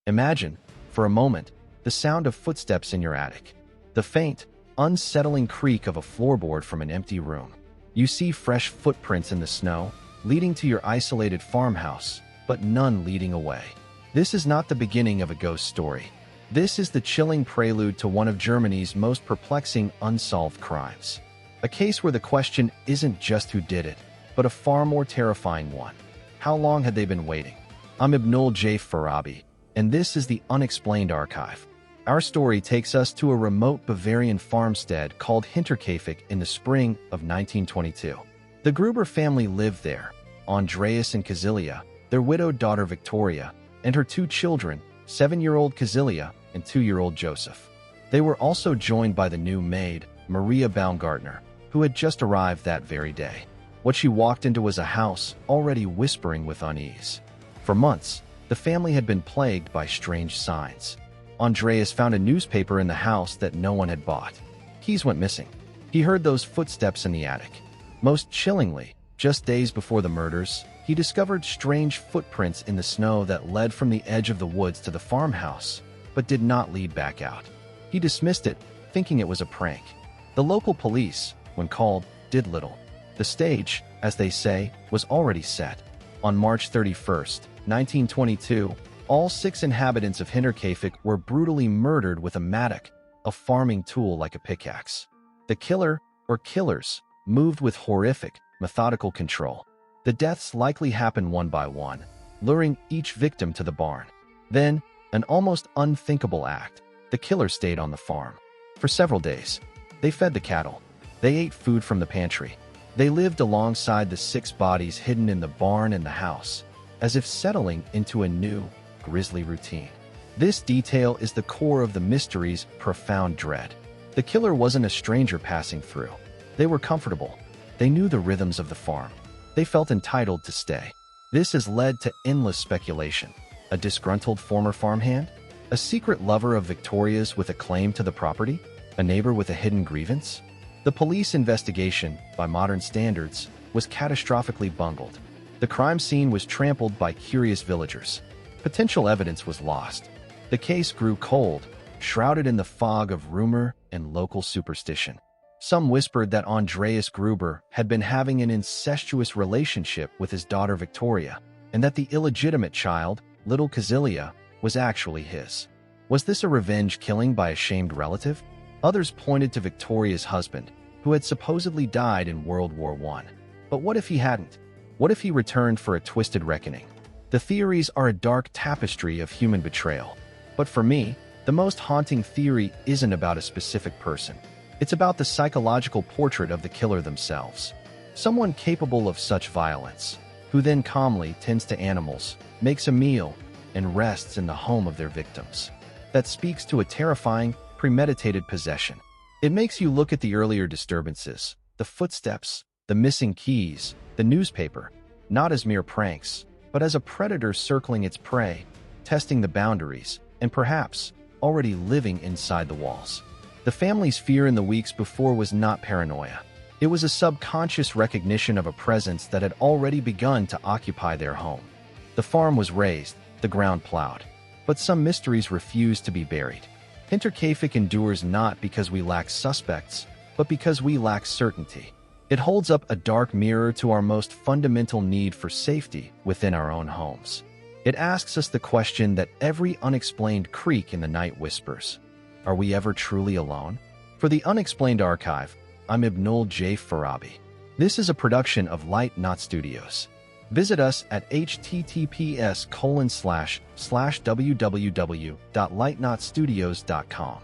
Imagine, for a moment, the sound of footsteps in your attic. The faint, unsettling creak of a floorboard from an empty room. You see fresh footprints in the snow, leading to your isolated farmhouse, but none leading away. This is not the beginning of a ghost story. This is the chilling prelude to one of Germany's most perplexing unsolved crimes. A case where the question isn't just who did it, but a far more terrifying one. How long had they been waiting? I'm Ibnul J. Farabi, and this is the Unexplained Archive. Our story takes us to a remote Bavarian farmstead called Hinterkaifeck in the spring of 1922. The Gruber family lived there, Andreas and Kazilia, their widowed daughter Victoria, and her two children, 7-year-old Kazilia and 2-year-old Joseph. They were also joined by the new maid, Maria Baumgartner, who had just arrived that very day. What she walked into was a house already whispering with unease. For months, the family had been plagued by strange signs. Andreas found a newspaper in the house that no one had bought. Keys went missing. He heard those footsteps in the attic. Most chillingly, just days before the murders, he discovered strange footprints in the snow that led from the edge of the woods to the farmhouse, but did not lead back out. He dismissed it, thinking it was a prank. The local police, when called, did little. The stage, as they say, was already set. On March 31st, 1922, all 6 inhabitants of Hinterkaifeck were brutally murdered with a mattock, a farming tool like a pickaxe. The killer, or killers, moved with horrific, methodical control. The deaths likely happened one by one, luring each victim to the barn. Then, an almost unthinkable act, the killer stayed on the farm. For several days, they fed the cattle. They ate food from the pantry. They lived alongside the 6 bodies hidden in the barn and the house, as if settling into a new, grisly routine. This detail is the core of the mystery's profound dread. The killer wasn't a stranger passing through. They were comfortable. They knew the rhythms of the farm. They felt entitled to stay. This has led to endless speculation. A disgruntled former farmhand? A secret lover of Victoria's with a claim to the property? A neighbor with a hidden grievance? The police investigation, by modern standards, was catastrophically bungled. The crime scene was trampled by curious villagers. Potential evidence was lost. The case grew cold, shrouded in the fog of rumor and local superstition. Some whispered that Andreas Gruber had been having an incestuous relationship with his daughter Victoria, and that the illegitimate child, little Kazilia, was actually his. Was this a revenge killing by a shamed relative? Others pointed to Victoria's husband, who had supposedly died in World War I. But what if he hadn't? What if he returned for a twisted reckoning? The theories are a dark tapestry of human betrayal. But for me, the most haunting theory isn't about a specific person. It's about the psychological portrait of the killer themselves. Someone capable of such violence, who then calmly tends to animals, makes a meal, and rests in the home of their victims. That speaks to a terrifying, premeditated possession. It makes you look at the earlier disturbances, the footsteps, the missing keys, the newspaper, not as mere pranks, but as a predator circling its prey, testing the boundaries, and perhaps already living inside the walls. The family's fear in the weeks before was not paranoia. It was a subconscious recognition of a presence that had already begun to occupy their home. The farm was raised, the ground plowed, but some mysteries refused to be buried. Hinterkaifeck endures not because we lack suspects, but because we lack certainty. It holds up a dark mirror to our most fundamental need for safety within our own homes. It asks us the question that every unexplained creak in the night whispers. Are we ever truly alone? For the Unexplained Archive, I'm Ibnul J. Farabi. This is a production of Light Knot Studios. Visit us at https://www.lightknotstudios.com.